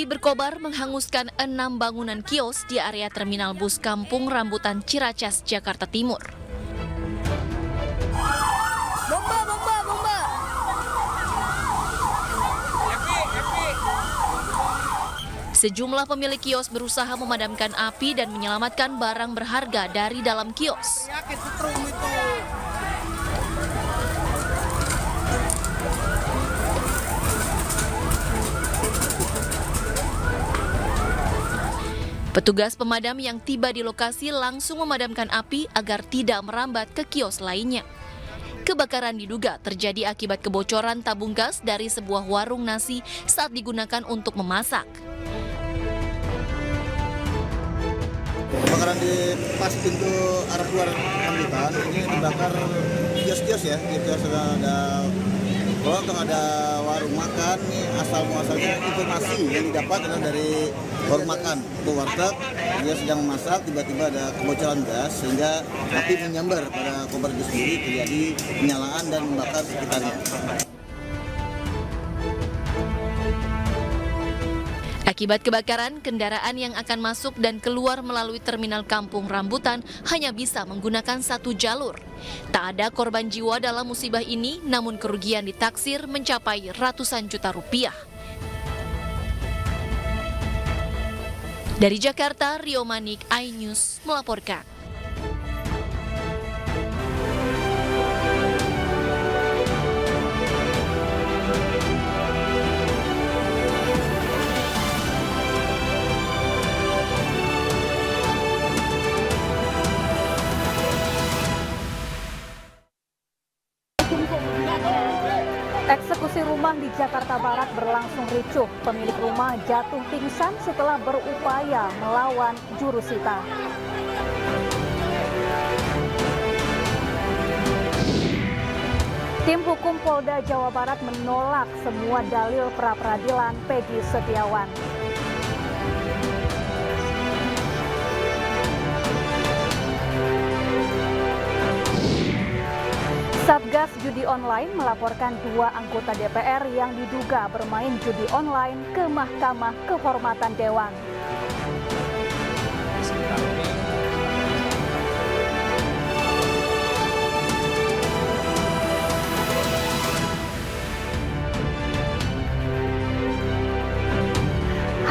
Api berkobar menghanguskan 6 bangunan kios di area terminal bus Kampung Rambutan Ciracas, Jakarta Timur. Bomba, bomba, bomba! Sejumlah pemilik kios berusaha memadamkan api dan menyelamatkan barang berharga dari dalam kios. Petugas pemadam yang tiba di lokasi langsung memadamkan api agar tidak merambat ke kios lainnya. Kebakaran diduga terjadi akibat kebocoran tabung gas dari sebuah warung nasi saat digunakan untuk memasak. Kebakaran di pas pintu arah keluar Rambutan, ini dibakar kios-kios ya, kios ada kalau ada warung makan, asal muasalnya informasi yang didapat adalah dari warung makan ke warteg, dia sedang memasak, tiba-tiba ada kebocoran gas sehingga api menyambar pada kompor itu sendiri, terjadi penyalaan dan membakar sekitarnya. Akibat kebakaran, kendaraan yang akan masuk dan keluar melalui terminal Kampung Rambutan hanya bisa menggunakan satu jalur. Tak ada korban jiwa dalam musibah ini, namun kerugian ditaksir mencapai ratusan juta rupiah. Dari Jakarta, Rio Manik, iNews melaporkan. Eksekusi rumah di Jakarta Barat berlangsung ricuh. Pemilik rumah jatuh pingsan setelah berupaya melawan jurusita. Tim hukum Polda Jawa Barat menolak semua dalil pra-peradilan Peggy Setiawan. Satgas Judi Online melaporkan 2 anggota DPR yang diduga bermain judi online ke Mahkamah Kehormatan Dewan.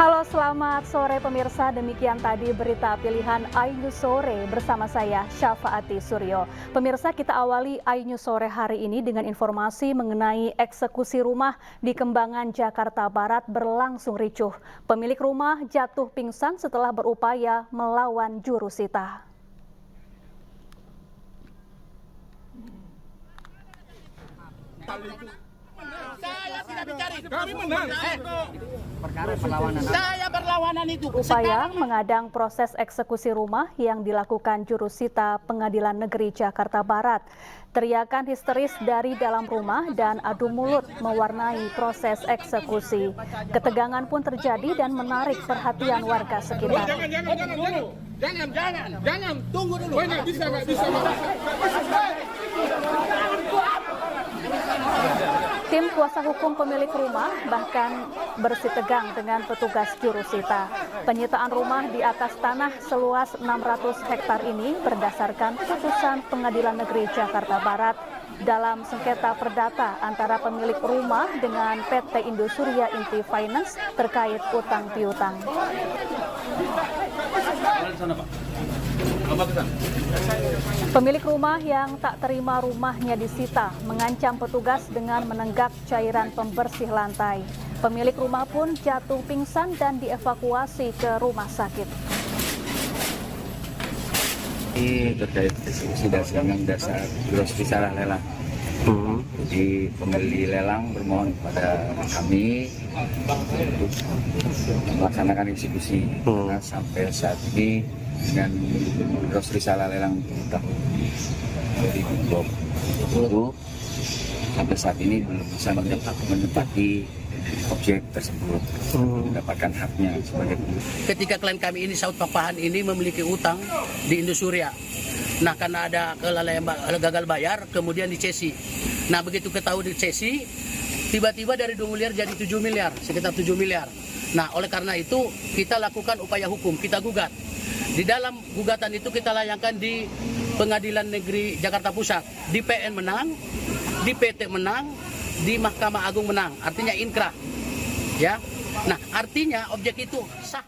Halo, selamat sore pemirsa. Demikian tadi berita pilihan iNews Sore bersama saya Syafaati Suryo. Pemirsa, kita awali iNews Sore hari ini dengan informasi mengenai eksekusi rumah di Kembangan, Jakarta Barat berlangsung ricuh. Pemilik rumah jatuh pingsan setelah berupaya melawan jurusita. Saya tidak mencari, kami menang. Perkara perlawanan. Saya berlawanan itu. Upaya mengadang proses eksekusi rumah yang dilakukan jurusita Pengadilan Negeri Jakarta Barat. Teriakan histeris dari dalam rumah dan adu mulut mewarnai proses eksekusi. Ketegangan pun terjadi dan menarik perhatian warga sekitar. Jangan, tunggu dulu. Nggak bisa. Tim kuasa hukum pemilik rumah bahkan bersitegang dengan petugas jurusita. Penyitaan rumah di atas tanah seluas 600 hektar ini berdasarkan putusan Pengadilan Negeri Jakarta Barat dalam sengketa perdata antara pemilik rumah dengan PT Indosuria Inti Finance terkait utang piutang. Pemilik rumah yang tak terima rumahnya disita mengancam petugas dengan menenggak cairan pembersih lantai. Pemilik rumah pun jatuh pingsan dan dievakuasi ke rumah sakit. Ini terkait eksekusi dasar gross salah lelang. Jadi pembeli lelang bermohon kepada kami untuk melaksanakan eksekusi. Karena sampai saat ini dengan gross salah lelang tahun 2020 sampai saat ini belum bisa menempati objek tersebut, mendapatkan haknya sebagai pemilik. Ketika klien kami ini, Saud Papahan ini memiliki utang di Indosuria. Nah, karena ada kelalaian gagal bayar, kemudian dicesi. Nah, begitu ketahui dicesi, tiba-tiba dari 2 miliar jadi 7 miliar, sekitar 7 miliar. Nah, oleh karena itu kita lakukan upaya hukum, kita gugat. Di dalam gugatan itu kita layangkan di Pengadilan Negeri Jakarta Pusat. Di PN menang, di PT menang, di Mahkamah Agung menang. Artinya inkrah. Ya. Nah, artinya objek itu sah.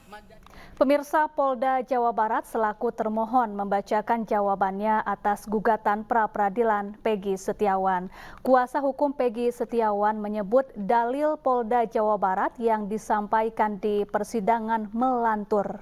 Pemirsa, Polda Jawa Barat selaku termohon membacakan jawabannya atas gugatan pra-peradilan Peggy Setiawan. Kuasa hukum Peggy Setiawan menyebut dalil Polda Jawa Barat yang disampaikan di persidangan melantur.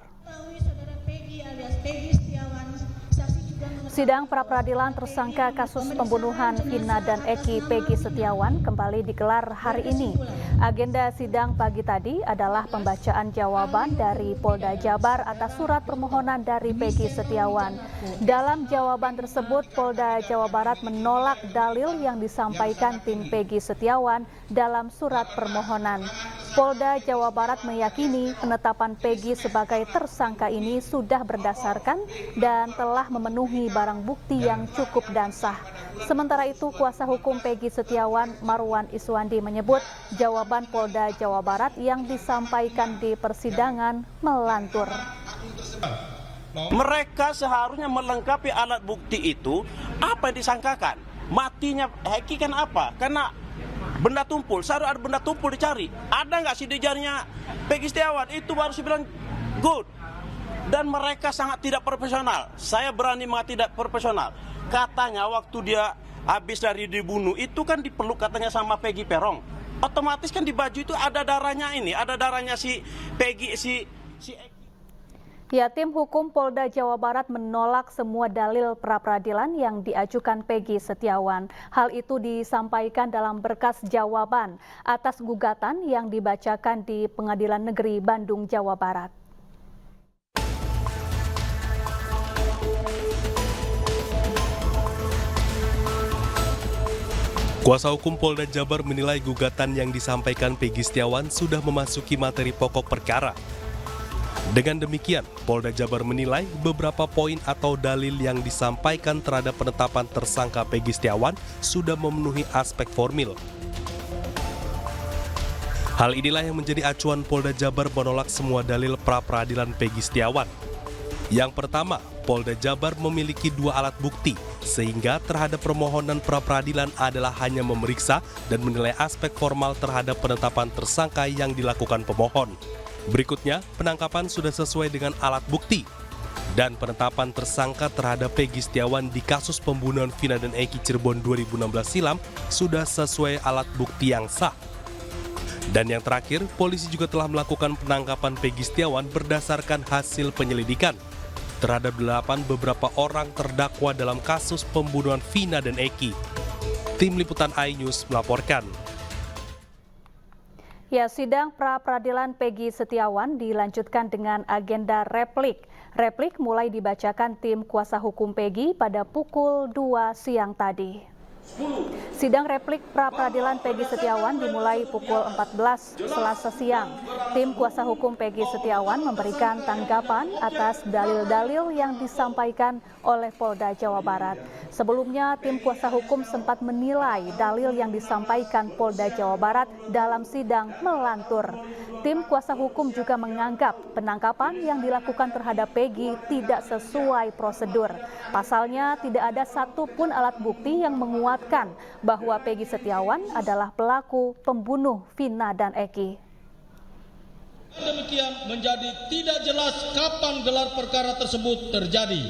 Sidang pra-peradilan tersangka kasus pembunuhan Vina dan Eki Peggy Setiawan kembali digelar hari ini. Agenda sidang pagi tadi adalah pembacaan jawaban dari Polda Jabar atas surat permohonan dari Peggy Setiawan. Dalam jawaban tersebut, Polda Jawa Barat menolak dalil yang disampaikan tim Peggy Setiawan dalam surat permohonan. Polda Jawa Barat meyakini penetapan Peggy sebagai tersangka ini sudah berdasarkan dan telah memenuhi barang bukti yang cukup dan sah. Sementara itu, kuasa hukum Peggy Setiawan, Marwan Iswandi, menyebut jawaban Polda Jawa Barat yang disampaikan di persidangan melantur. Mereka seharusnya melengkapi alat bukti itu. Apa yang disangkakan? Matinya Eki kan apa? Karena benda tumpul, seharusnya ada benda tumpul dicari. Ada nggak sidik jarinya Peggy Setiawan? Itu baru saya bilang good. Dan mereka sangat tidak profesional. Saya berani mengatakan tidak profesional. Katanya waktu dia habis dari dibunuh itu kan dipeluk katanya sama Peggy Perong. Otomatis kan di baju itu ada darahnya ini, ada darahnya si Peggy si Ya, tim hukum Polda Jawa Barat menolak semua dalil pra-peradilan yang diajukan Peggy Setiawan. Hal itu disampaikan dalam berkas jawaban atas gugatan yang dibacakan di Pengadilan Negeri Bandung, Jawa Barat. Kuasa hukum Polda Jabar menilai gugatan yang disampaikan Peggy Setiawan sudah memasuki materi pokok perkara. Dengan demikian, Polda Jabar menilai beberapa poin atau dalil yang disampaikan terhadap penetapan tersangka Peggy Setiawan sudah memenuhi aspek formil. Hal inilah yang menjadi acuan Polda Jabar menolak semua dalil pra-peradilan Peggy Setiawan. Yang pertama, Polda Jabar memiliki 2 alat bukti, sehingga terhadap permohonan pra-peradilan adalah hanya memeriksa dan menilai aspek formal terhadap penetapan tersangka yang dilakukan pemohon. Berikutnya, penangkapan sudah sesuai dengan alat bukti, dan penetapan tersangka terhadap Peggy Setiawan di kasus pembunuhan Vina dan Eki Cirebon 2016 silam sudah sesuai alat bukti yang sah. Dan yang terakhir, polisi juga telah melakukan penangkapan Peggy Setiawan berdasarkan hasil penyelidikan terhadap 8 beberapa orang terdakwa dalam kasus pembunuhan Vina dan Eki. Tim Liputan iNews melaporkan. Ya, sidang pra-peradilan Peggy Setiawan dilanjutkan dengan agenda replik. Replik mulai dibacakan tim kuasa hukum Peggy pada pukul 2 siang tadi. Sidang replik pra-peradilan Peggy Setiawan dimulai pukul 14 Selasa siang. Tim kuasa hukum Peggy Setiawan memberikan tanggapan atas dalil-dalil yang disampaikan oleh Polda Jawa Barat. Sebelumnya, tim kuasa hukum sempat menilai dalil yang disampaikan Polda Jawa Barat dalam sidang melantur. Tim kuasa hukum juga menganggap penangkapan yang dilakukan terhadap Peggy tidak sesuai prosedur. Pasalnya, tidak ada satupun alat bukti yang menguatkan bahwa Peggy Setiawan adalah pelaku pembunuh Vina dan Eki. Demikian menjadi tidak jelas kapan gelar perkara tersebut terjadi.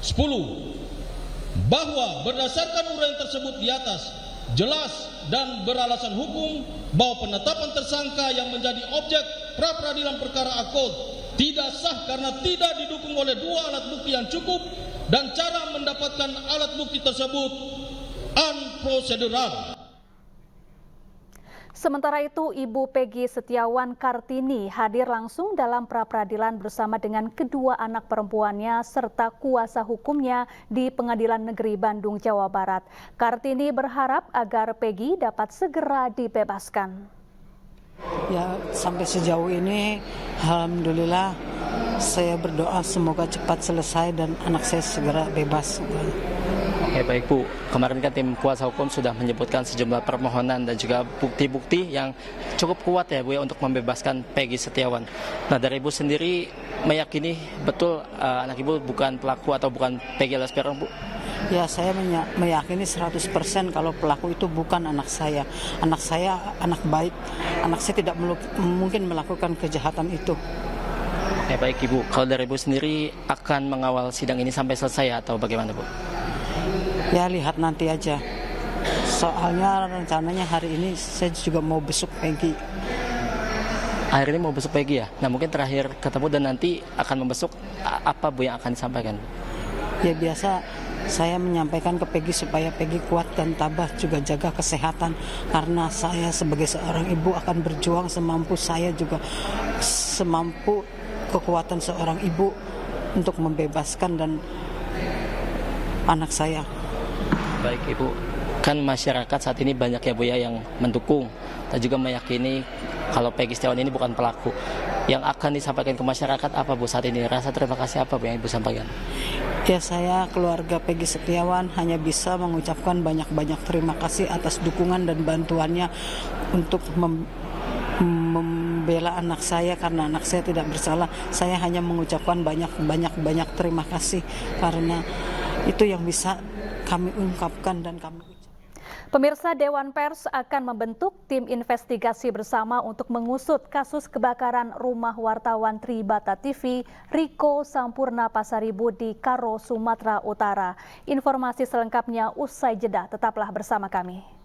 10. Bahwa berdasarkan uraian tersebut di atas, jelas dan beralasan hukum bahwa penetapan tersangka yang menjadi objek pra-peradilan perkara akut tidak sah karena tidak didukung oleh 2 alat bukti yang cukup dan cara mendapatkan alat bukti tersebut unprocedural. Sementara itu, Ibu Peggy Setiawan Kartini hadir langsung dalam pra-peradilan bersama dengan kedua anak perempuannya serta kuasa hukumnya di Pengadilan Negeri Bandung, Jawa Barat. Kartini berharap agar Peggy dapat segera dibebaskan. Ya, sampai sejauh ini, alhamdulillah, saya berdoa semoga cepat selesai dan anak saya segera bebas. Ya baik Bu, kemarin kan tim kuasa hukum sudah menyebutkan sejumlah permohonan dan juga bukti-bukti yang cukup kuat ya Bu ya untuk membebaskan Peggy Setiawan. Nah dari Ibu sendiri meyakini betul anak Ibu bukan pelaku atau bukan Peggy alias Peron Bu? Ya saya meyakini 100% kalau pelaku itu bukan anak saya. Anak saya anak baik, anak saya tidak mungkin melakukan kejahatan itu. Ya baik Ibu, kalau dari Ibu sendiri akan mengawal sidang ini sampai selesai atau bagaimana Bu? Ya lihat nanti aja. Soalnya rencananya hari ini saya juga mau besuk Peggy. Hari ini mau besuk Peggy ya? Nah mungkin terakhir ketemu dan nanti akan membesuk apa Bu yang akan disampaikan? Ya biasa saya menyampaikan ke Peggy supaya Peggy kuat dan tabah, juga jaga kesehatan. Karena saya sebagai seorang ibu akan berjuang semampu saya juga, semampu kekuatan seorang ibu untuk membebaskan dan anak saya. Baik Ibu, kan masyarakat saat ini banyak ya Bu ya yang mendukung dan juga meyakini kalau Peggy Setiawan ini bukan pelaku. Yang akan disampaikan ke masyarakat apa Bu saat ini? Rasa terima kasih apa Bu yang Ibu sampaikan? Ya saya keluarga Peggy Setiawan hanya bisa mengucapkan banyak-banyak terima kasih atas dukungan dan bantuannya untuk membela anak saya karena anak saya tidak bersalah. Saya hanya mengucapkan banyak terima kasih karena itu yang bisa kami ungkapkan dan kami ucapkan. Pemirsa, Dewan Pers akan membentuk tim investigasi bersama untuk mengusut kasus kebakaran rumah wartawan Tribata TV Riko Sampurna Pasaribu di Karo, Sumatera Utara. Informasi selengkapnya usai jeda, tetaplah bersama kami.